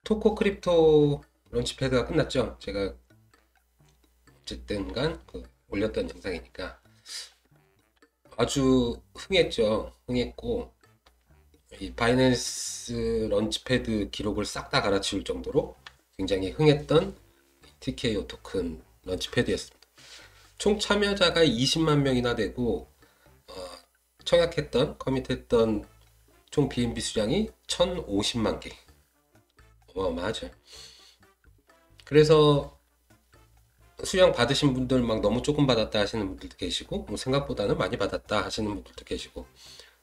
토코 크립토 런치패드가 끝났죠. 제가 어쨌든 간 올렸던 영상이니까 아주 흥했죠. 흥했고 이 바이낸스 런치패드 기록을 싹 다 갈아치울 정도로 굉장히 흥했던 TKO 토큰 런치패드였습니다. 총 참여자가 20만 명이나 되고 청약했던 커밋했던 총 BNB 수량이 1050만 개. 어마어마하죠. 그래서 수량 받으신 분들 막 너무 조금 받았다 하시는 분들도 계시고 뭐 생각보다는 많이 받았다 하시는 분들도 계시고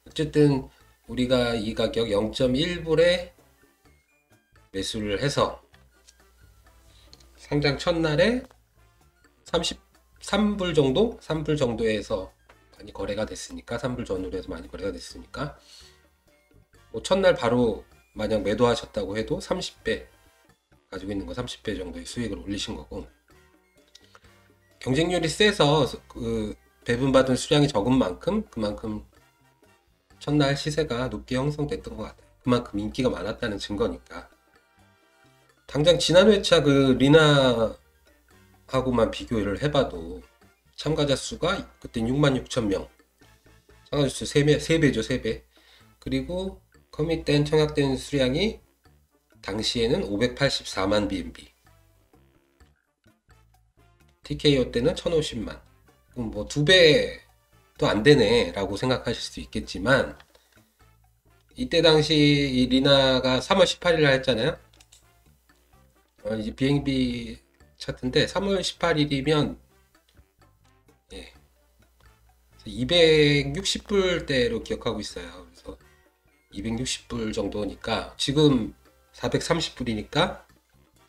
어쨌든 우리가 이 가격 0.1불에 매수를 해서 상장 첫날에 33불 정도? 3불 정도에서 많이 거래가 됐으니까 3불 전후로 해서 많이 거래가 됐으니까 뭐 첫날 바로 만약 매도하셨다고 해도 30배 가지고 있는 거 30배 정도의 수익을 올리신 거고 경쟁률이 세서 그 배분받은 수량이 적은 만큼 그만큼 첫날 시세가 높게 형성됐던 것 같아요. 그만큼 인기가 많았다는 증거니까. 당장 지난 회차 그 리나하고만 비교를 해봐도 참가자 수가 그때 66,000명 참가자 수 3배죠 3배. 그리고 커밋된 청약된 수량이 당시에는 584만 BNB, TKO 때는 1050만. 뭐 2배도 안 되네 라고 생각하실 수 있겠지만 이때 당시 이 리나가 3월 18일 날 했잖아요. 이제 BNB 차트인데 3월 18일이면 260불대로 기억하고 있어요. 그래서 260불 정도니까 지금 430불이니까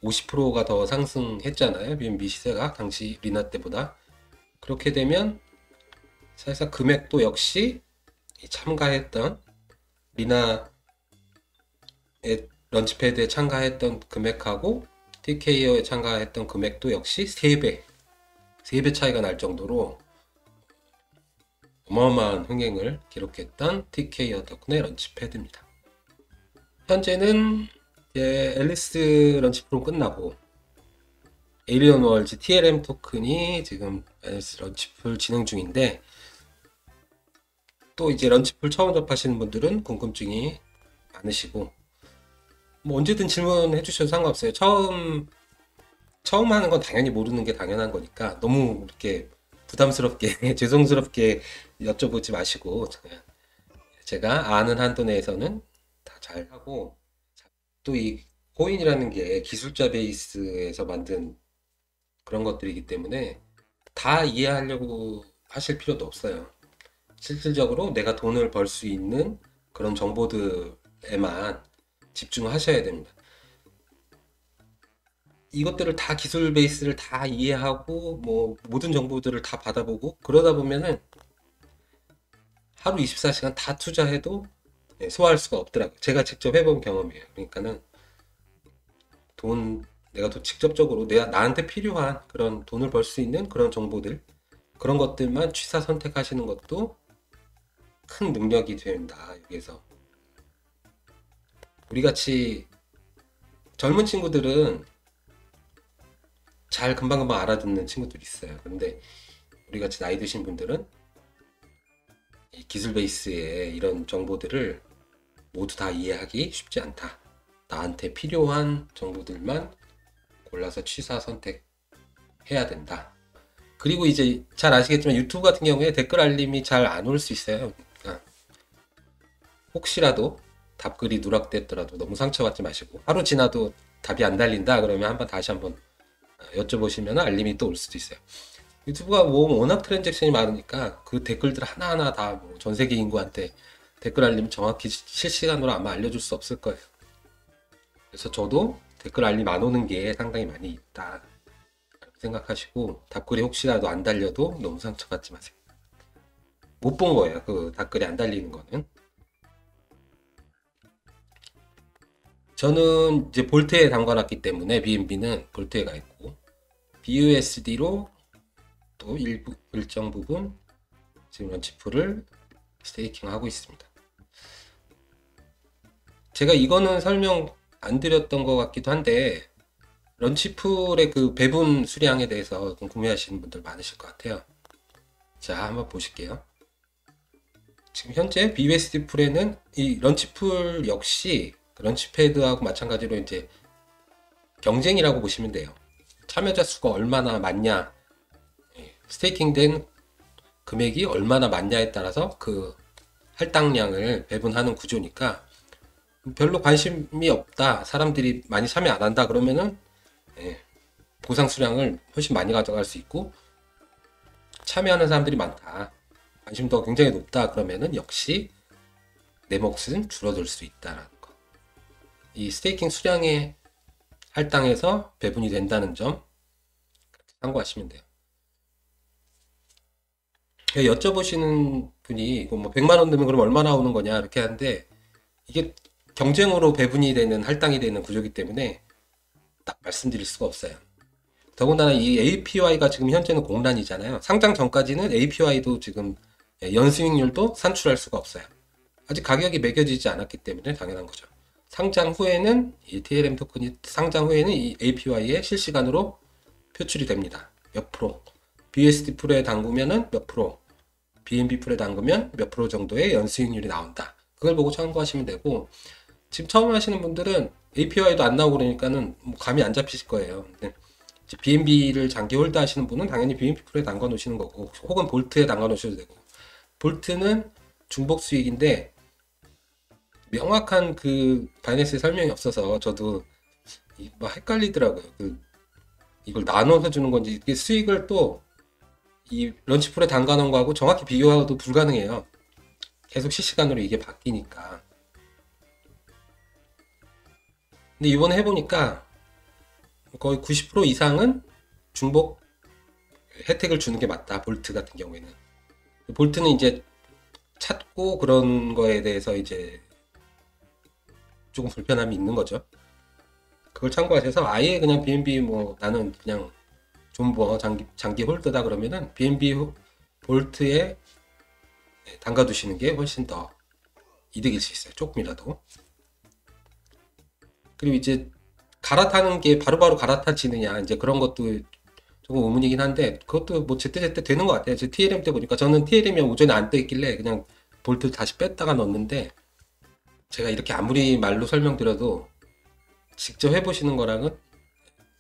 50%가 더 상승했잖아요. BNB 시세가 당시 리나 때보다. 그렇게 되면 사실상 금액도 역시 참가했던 리나의 런치패드에 참가했던 금액하고 TKO에 참가했던 금액도 역시 3배 차이가 날 정도로 어마어마한 흥행을 기록했던 TKO 덕분에 런치패드입니다. 현재는 앨리스 런치 프로 끝나고 에이리언 월즈 TLM 토큰이 지금 앨리스 런치풀 진행 중인데 또 이제 런치풀 처음 접하시는 분들은 궁금증이 많으시고 뭐 언제든 질문해 주셔도 상관없어요. 처음 하는 건 당연히 모르는 게 당연한 거니까 너무 이렇게 부담스럽게 죄송스럽게 여쭤보지 마시고 제가 아는 한도 내에서는 다 잘 하고 또 이 코인이라는 게 기술자 베이스에서 만든 그런 것들이기 때문에 다 이해하려고 하실 필요도 없어요. 실질적으로 내가 돈을 벌 수 있는 그런 정보들에만 집중하셔야 됩니다. 이것들을 다 기술 베이스를 다 이해하고 뭐 모든 정보들을 다 받아보고 그러다 보면은 하루 24시간 다 투자해도 소화할 수가 없더라고요. 제가 직접 해본 경험이에요. 그러니까는 내가 또 직접적으로 나한테 필요한 그런 돈을 벌 수 있는 그런 정보들 그런 것들만 취사 선택하시는 것도 큰 능력이 된다. 여기에서 우리 같이 젊은 친구들은 잘 금방금방 알아듣는 친구들이 있어요. 그런데 우리 같이 나이 드신 분들은 이 기술 베이스의 이런 정보들을 모두 다 이해하기 쉽지 않다. 나한테 필요한 정보들만 골라서 취사 선택해야 된다. 그리고 이제 잘 아시겠지만 유튜브 같은 경우에 댓글 알림이 잘 안 올 수 있어요. 그러니까 혹시라도 답글이 누락됐더라도 너무 상처받지 마시고 하루 지나도 답이 안 달린다 그러면 다시 한번 여쭤보시면 알림이 또 올 수도 있어요. 유튜브가 뭐 워낙 트랜잭션이 많으니까 그 댓글들 하나하나 다 전 세계 인구한테 댓글 알림 정확히 실시간으로 아마 알려줄 수 없을 거예요. 그래서 저도 댓글 알림 안 오는 게 상당히 많이 있다 생각하시고 답글이 혹시라도 안 달려도 너무 상처받지 마세요. 못 본 거예요. 그 댓글이 안 달리는 거는. 저는 이제 볼트에 담가놨기 때문에 BNB는 볼트에 가 있고 BUSD로 또 일정 부분 지금 런치풀을 스테이킹 하고 있습니다. 제가 이거는 설명 안 드렸던 것 같기도 한데 런치풀의 그 배분 수량에 대해서 궁금해하시는 분들 많으실 것 같아요. 자, 한번 보실게요. 지금 현재 BUSD 풀에는 이 런치풀 역시 런치패드하고 마찬가지로 이제 경쟁이라고 보시면 돼요. 참여자 수가 얼마나 많냐, 스테이킹된 금액이 얼마나 많냐에 따라서 그 할당량을 배분하는 구조니까 별로 관심이 없다, 사람들이 많이 참여 안 한다 그러면은 보상 수량을 훨씬 많이 가져갈 수 있고, 참여하는 사람들이 많다, 관심도가 굉장히 높다 그러면은 역시 내 몫은 줄어들 수 있다라는 거. 이 스테이킹 수량의 할당에서 배분이 된다는 점 참고하시면 돼요. 여쭤보시는 분이 이거 뭐 100만 원 넣으면 그럼 얼마 나오는 거냐 이렇게 하는데, 이게 경쟁으로 배분이 되는, 할당이 되는 구조이기 때문에 딱 말씀드릴 수가 없어요. 더군다나 이 APY가 지금 현재는 공란이잖아요. 상장 전까지는 APY도 지금 연수익률도 산출할 수가 없어요. 아직 가격이 매겨지지 않았기 때문에 당연한 거죠. 상장 후에는 이 TLM 토큰이 상장 후에는 이 APY에 실시간으로 표출이 됩니다. 몇 프로, BUSD 풀에 담그면은 몇 프로, BNB 풀에 담그면 몇 프로 정도의 연수익률이 나온다. 그걸 보고 참고하시면 되고, 지금 처음 하시는 분들은 APY도 안 나오고 그러니까는 뭐 감이 안 잡히실 거예요. BNB를 장기 홀드 하시는 분은 당연히 BNB 풀에 담가 놓으시는 거고, 혹은 볼트에 담가 놓으셔도 되고, 볼트는 중복 수익인데 명확한 그 바이낸스의 설명이 없어서 저도 뭐 헷갈리더라고요. 이걸 나눠서 주는 건지, 이게 수익을 또 이 런치풀에 담가 놓은 거하고 정확히 비교하고도 불가능해요. 계속 실시간으로 이게 바뀌니까. 근데 이번에 해보니까 거의 90% 이상은 중복 혜택을 주는 게 맞다, 볼트 같은 경우에는. 볼트는 이제 찾고 그런 거에 대해서 이제 조금 불편함이 있는 거죠. 그걸 참고하셔서 아예 그냥 BNB 뭐 나는 그냥 존버 장기 홀드다 그러면은 BNB 볼트에 담가 두시는 게 훨씬 더 이득일 수 있어요. 조금이라도. 그리고 이제 갈아타는 게 바로바로 갈아타지느냐, 이제 그런 것도 조금 의문이긴 한데, 그것도 뭐 제때제때 되는 것 같아요. 제 TLM 때 보니까 저는 TLM이 오전에 안 떠 있길래 그냥 볼트 다시 뺐다가 넣었는데, 제가 이렇게 아무리 말로 설명드려도 직접 해보시는 거랑은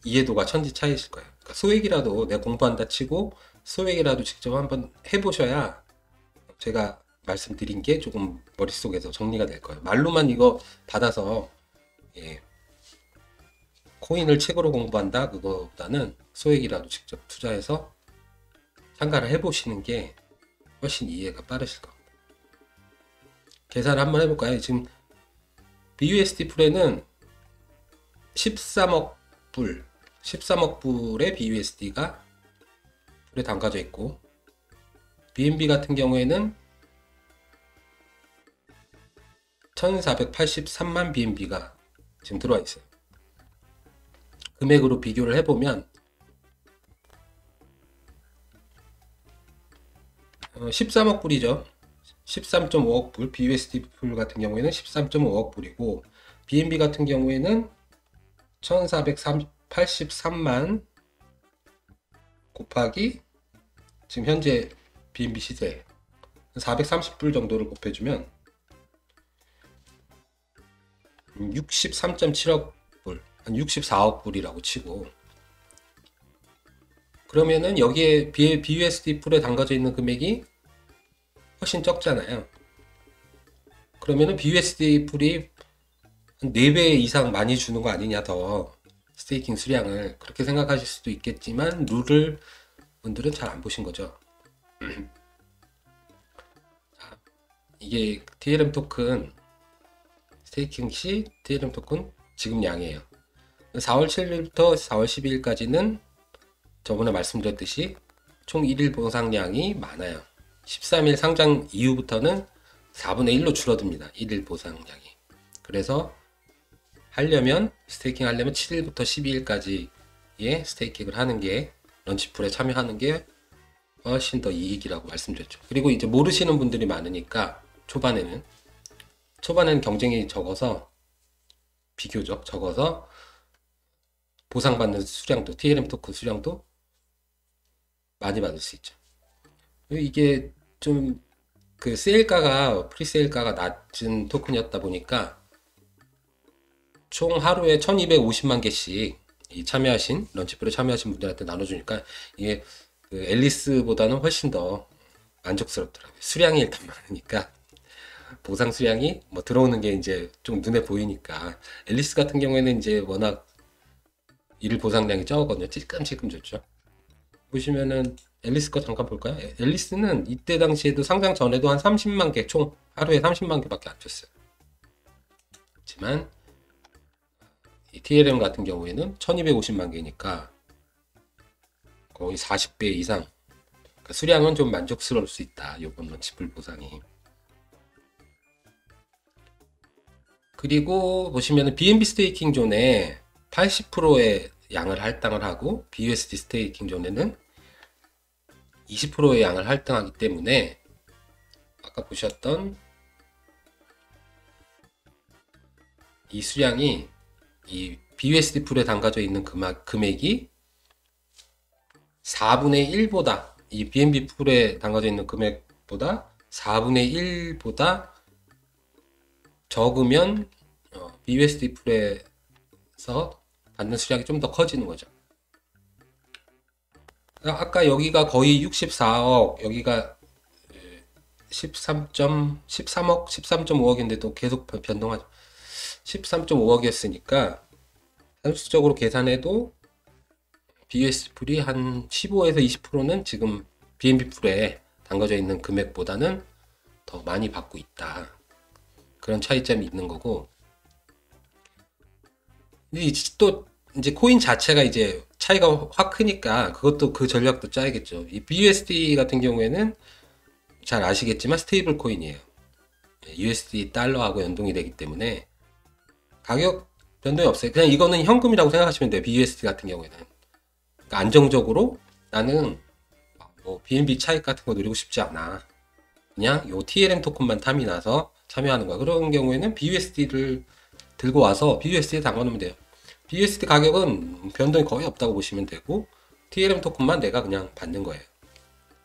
이해도가 천지 차이실 거예요. 그러니까 소액이라도 내가 공부한다 치고 소액이라도 직접 한번 해보셔야 제가 말씀드린 게 조금 머릿속에서 정리가 될 거예요. 말로만 이거 받아서 코인을 책으로 공부한다 그거보다는 소액이라도 직접 투자해서 참가를 해보시는 게 훨씬 이해가 빠르실 겁니다. 계산을 한번 해볼까요? 지금 BUSD 풀에는 13억 불의 BUSD가 풀에 담가져 있고, BNB 같은 경우에는 1483만 BNB가 지금 들어와 있어요. 금액으로 비교를 해보면 13억 불이죠. 13.5억 불, BUSD 풀 같은 경우에는 13.5억 불이고, BNB 같은 경우에는 1483만 곱하기 지금 현재 BNB 시세 430불 정도를 곱해주면 63.7억 불, 한 64억 불이라고 치고, 그러면은 여기에 BUSD 풀에 담가져 있는 금액이 훨씬 적잖아요. 그러면은 BUSD 풀이 한 4배 이상 많이 주는 거 아니냐, 더 스테이킹 수량을, 그렇게 생각하실 수도 있겠지만 룰을 분들은 잘 안 보신 거죠. 이게 TLM 토큰 스테이킹 시 TLM 토큰 지금 양이에요. 4월 7일부터 4월 12일까지는 저번에 말씀드렸듯이 총 1일 보상량이 많아요. 13일 상장 이후부터는 4분의 1로 줄어듭니다. 1일 보상량이. 그래서 하려면 스테이킹 하려면 7일부터 12일까지의 스테이킹을 하는 게 런치풀에 참여하는 게 훨씬 더 이익이라고 말씀드렸죠. 그리고 이제 모르시는 분들이 많으니까 초반에는 경쟁이 적어서 비교적 적어서 보상받는 수량도 TLM 토큰 수량도 많이 받을 수 있죠. 이게 좀 그 세일가가 프리세일가가 낮은 토큰이었다 보니까 총 하루에 1250만 개씩 이 참여하신 런치풀에 참여하신 분들한테 나눠주니까 이게 그 앨리스보다는 훨씬 더 만족스럽더라고요. 수량이 일단 많으니까 보상 수량이 뭐 들어오는 게 이제 좀 눈에 보이니까. 앨리스 같은 경우에는 이제 워낙 일 보상량이 적거든요. 찔끔찔끔 줬죠. 보시면은 앨리스 거 잠깐 볼까요? 앨리스는 이때 당시에도 상장 전에도 한 30만 개, 총 하루에 30만 개밖에 안 줬어요. 하지만 이 TLM 같은 경우에는 1250만 개니까 거의 40배 이상. 그러니까 수량은 좀 만족스러울 수 있다. 요번 런치풀 보상이. 그리고 보시면은 BNB 스테이킹 존에 80%의 양을 할당을 하고 BUSD 스테이킹 존에는 20%의 양을 할당하기 때문에 아까 보셨던 이 수량이 이 BUSD 풀에 담가져 있는 금액이 4분의 1보다 이 BNB 풀에 담가져 있는 금액보다 4분의 1보다 적으면 BUSD 풀에서 받는 수량이 좀 더 커지는 거죠. 아까 여기가 거의 64억, 여기가 13억, 13.5억인데도 계속 변동하죠. 13.5억이었으니까 상식적으로 계산해도 BUSD 풀이 한 15에서 20%는 지금 BNB 풀에 담겨져 있는 금액보다는 더 많이 받고 있다. 그런 차이점이 있는 거고. 근데 또 이제 코인 자체가 이제 차이가 확 크니까 그것도 그 전략도 짜야겠죠. 이 BUSD 같은 경우에는 잘 아시겠지만 스테이블 코인이에요. USD 달러하고 연동이 되기 때문에 가격 변동이 없어요. 그냥 이거는 현금이라고 생각하시면 돼요. BUSD 같은 경우에는. 그러니까 안정적으로 나는 뭐 BNB 차익 같은 거 노리고 싶지 않아. 그냥 요 TLM 토큰만 탐이 나서 참여하는 거야. 그런 경우에는 BUSD를 들고 와서 BUSD에 담가놓으면 돼요. BUSD 가격은 변동이 거의 없다고 보시면 되고 TLM 토큰만 내가 그냥 받는 거예요.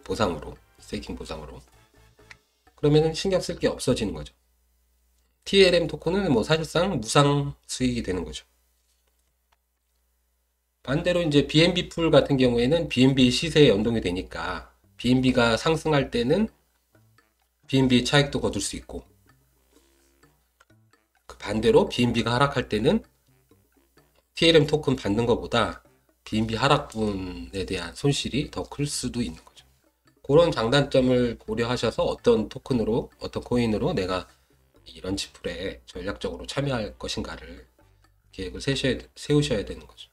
보상으로, 스테이킹 보상으로. 그러면은 신경 쓸 게 없어지는 거죠. TLM 토큰은 뭐 사실상 무상 수익이 되는 거죠. 반대로 이제 BNB 풀 같은 경우에는 BNB 시세에 연동이 되니까 BNB가 상승할 때는 BNB 차익도 거둘 수 있고 그 반대로 BNB가 하락할 때는 TLM 토큰 받는 것보다 BNB 하락분에 대한 손실이 더 클 수도 있는 거죠. 그런 장단점을 고려하셔서 어떤 토큰으로, 어떤 코인으로 내가 이 런치풀에 전략적으로 참여할 것인가를 계획을 세우셔야 되는 거죠.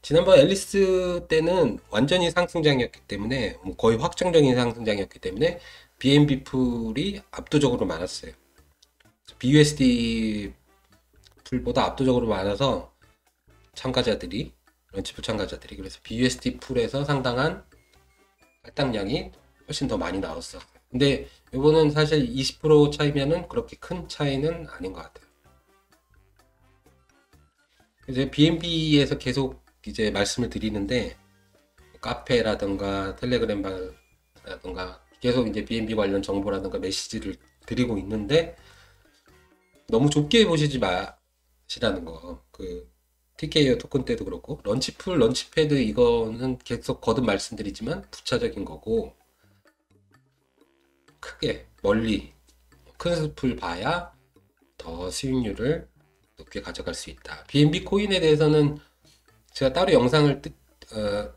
지난번 앨리스 때는 완전히 상승장이었기 때문에 거의 확정적인 상승장이었기 때문에 BNB 풀이 압도적으로 많았어요. BUSD 풀보다 압도적으로 많아서 참가자들이 런치풀 참가자들이 그래서 BUSD 풀에서 상당한 할당량이 훨씬 더 많이 나왔어. 근데 이거는 사실 20% 차이면은 그렇게 큰 차이는 아닌 것 같아요. 이제 BNB에서 계속 이제 말씀을 드리는데 카페라든가 텔레그램라든가 계속 이제 BNB 관련 정보라든가 메시지를 드리고 있는데 너무 좁게 보시지 마시라는 거. 그 TKO 토큰 때도 그렇고 런치풀, 런치패드 이거는 계속 거듭 말씀드리지만 부차적인 거고 크게 멀리 큰 숲을 봐야 더 수익률을 높게 가져갈 수 있다. BNB 코인에 대해서는 제가 따로 영상을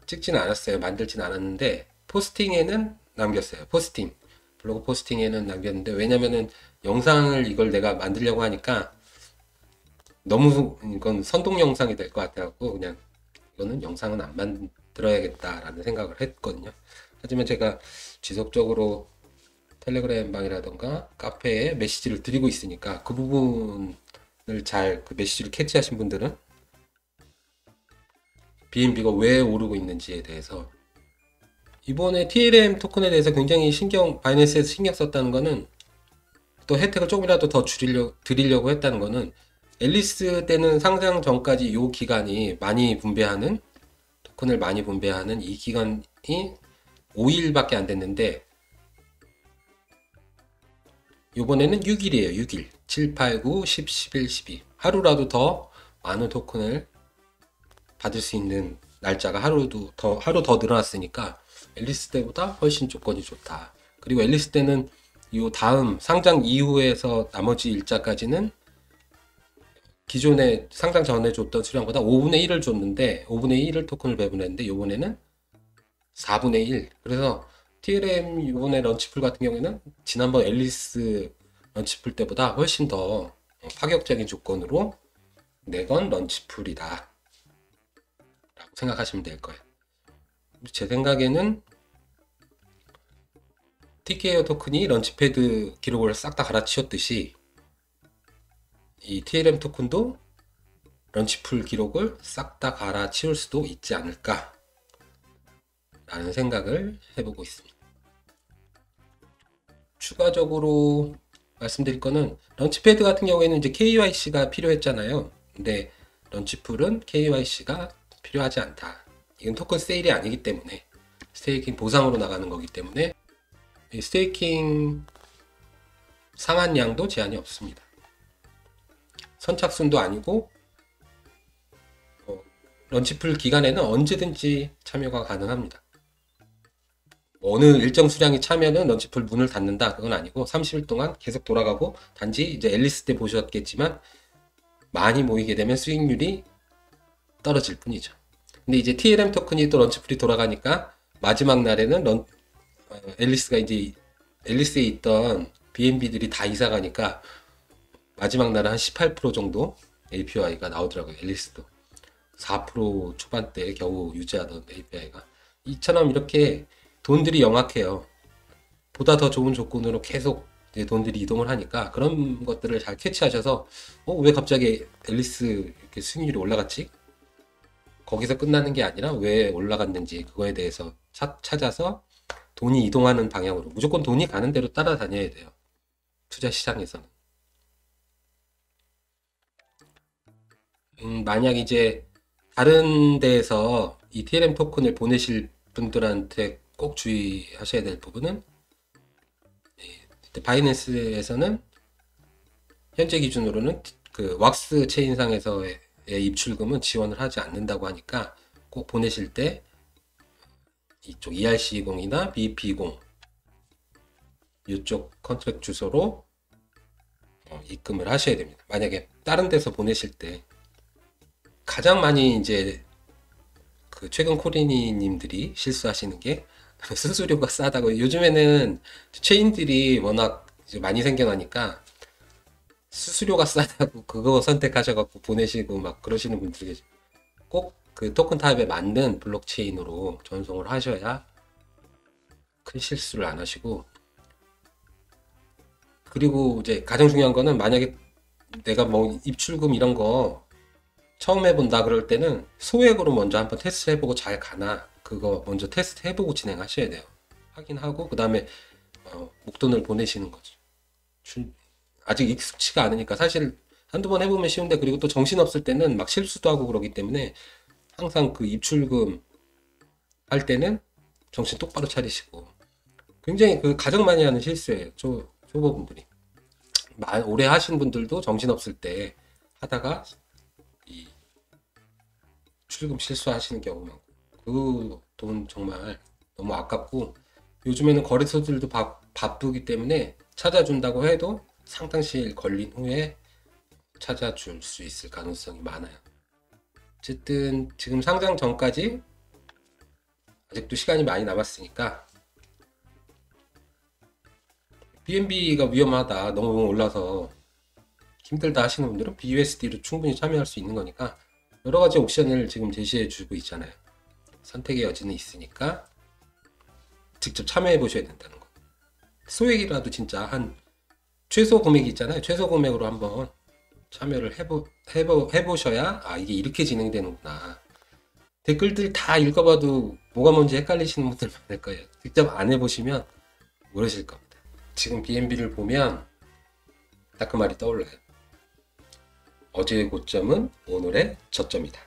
찍지는 않았어요. 만들진 않았는데 포스팅에는 남겼어요. 블로그 포스팅에는 남겼는데 왜냐면은 영상을 이걸 내가 만들려고 하니까 너무 이건 선동 영상이 될 것 같아갖고 그냥 이거는 영상은 안 만들어야겠다라는 생각을 했거든요. 하지만 제가 지속적으로 텔레그램 방이라던가 카페에 메시지를 드리고 있으니까 그 부분 잘 그 메시지를 캐치하신 분들은 BNB가 왜 오르고 있는지에 대해서 이번에 TLM 토큰에 대해서 굉장히 바이낸스에서 신경 썼다는 거는 또 혜택을 조금이라도 더 드리려고 했다는 거는 앨리스 때는 상장 전까지 요 기간이 많이 분배하는 토큰을 많이 분배하는 이 기간이 5일밖에 안 됐는데 요번에는 6일이에요. 6일. 7, 8, 9, 10, 11, 12. 하루라도 더 많은 토큰을 받을 수 있는 날짜가 하루 더 늘어났으니까 앨리스 때보다 훨씬 조건이 좋다. 그리고 앨리스 때는 이 다음 상장 이후에서 나머지 일자까지는 기존에 상장 전에 줬던 수량보다 5분의 1을 줬는데 5분의 1을 토큰을 배분했는데 이번에는 4분의 1. 그래서 TLM 이번에 런치풀 같은 경우에는 지난번 앨리스 런치풀 때보다 훨씬 더 파격적인 조건으로 내건 런치풀이다 라고 생각하시면 될 거예요. 제 생각에는 TKO 토큰이 런치패드 기록을 싹 다 갈아치웠듯이 이 TLM 토큰도 런치풀 기록을 싹 다 갈아치울 수도 있지 않을까 라는 생각을 해보고 있습니다. 추가적으로 말씀드릴 거는 런치패드 같은 경우에는 이제 KYC가 필요했잖아요. 근데 런치풀은 KYC가 필요하지 않다. 이건 토큰 세일이 아니기 때문에 스테이킹 보상으로 나가는 거기 때문에 스테이킹 상한량도 제한이 없습니다. 선착순도 아니고 런치풀 기간에는 언제든지 참여가 가능합니다. 어느 일정 수량이 차면은 런치풀 문을 닫는다 그건 아니고 30일 동안 계속 돌아가고 단지 이제 앨리스 때 보셨겠지만 많이 모이게 되면 수익률이 떨어질 뿐이죠. 근데 이제 TLM 토큰이 또 런치풀이 돌아가니까 마지막 날에는 앨리스가 이제 앨리스에 있던 BNB들이 다 이사 가니까 마지막 날은 한 18% 정도 APY가 나오더라고요. 앨리스도 4% 초반대에 겨우 유지하던 APY가 이처럼 이렇게 돈들이 영악해요. 보다 더 좋은 조건으로 계속 이제 돈들이 이동을 하니까 그런 것들을 잘 캐치하셔서 왜 갑자기 앨리스 이렇게 수익률이 올라갔지? 거기서 끝나는 게 아니라 왜 올라갔는지 그거에 대해서 찾아서 돈이 이동하는 방향으로 무조건 돈이 가는 대로 따라다녀야 돼요. 투자 시장에서는. 만약 이제 다른 데에서 이 TLM 토큰을 보내실 분들한테 꼭 주의하셔야 될 부분은 바이낸스에서는 현재 기준으로는 그 왁스 체인상에서의 입출금은 지원을 하지 않는다고 하니까 꼭 보내실 때 이쪽 ERC20이나 BP20 이쪽 컨트랙 주소로 입금을 하셔야 됩니다. 만약에 다른 데서 보내실 때 가장 많이 이제 그 최근 코리니님들이 실수하시는 게 수수료가 싸다고. 요즘에는 체인들이 워낙 이제 많이 생겨나니까 수수료가 싸다고 그거 선택하셔갖고 보내시고 막 그러시는 분들이 계세요. 꼭 그 토큰 타입에 맞는 블록체인으로 전송을 하셔야 큰 실수를 안 하시고, 그리고 이제 가장 중요한 거는 만약에 내가 뭐 입출금 이런 거 처음 해본다 그럴 때는 소액으로 먼저 한번 테스트 해보고 잘 가나 그거 먼저 테스트 해보고 진행하셔야 돼요. 확인하고 그 다음에 목돈을 보내시는 거죠. 아직 익숙치가 않으니까 사실 한두 번 해보면 쉬운데, 그리고 또 정신없을 때는 막 실수도 하고 그러기 때문에 항상 그 입출금 할 때는 정신 똑바로 차리시고. 굉장히 그 가장 많이 하는 실수예요. 초보분들이. 오래 하신 분들도 정신없을 때 하다가 이 출금 실수하시는 경우 많고, 그 돈 정말 너무 아깝고, 요즘에는 거래소들도 바쁘기 때문에 찾아준다고 해도 상당시 걸린 후에 찾아줄 수 있을 가능성이 많아요. 어쨌든 지금 상장 전까지 아직도 시간이 많이 남았으니까 BNB가 위험하다, 너무 올라서 힘들다 하시는 분들은 BUSD로 충분히 참여할 수 있는 거니까 여러 가지 옵션을 지금 제시해 주고 있잖아요. 선택의 여지는 있으니까 직접 참여해 보셔야 된다는 거. 소액이라도 진짜 한 최소 금액이 있잖아요. 최소 금액으로 한번 참여를 해보셔야 아 이게 이렇게 진행되는구나. 댓글들 다 읽어봐도 뭐가 뭔지 헷갈리시는 분들 많을 거예요. 직접 안 해보시면 모르실 겁니다. 지금 BNB를 보면 딱 그 말이 떠올라요. 어제의 고점은 오늘의 저점이다.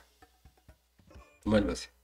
그 말이 맞아요.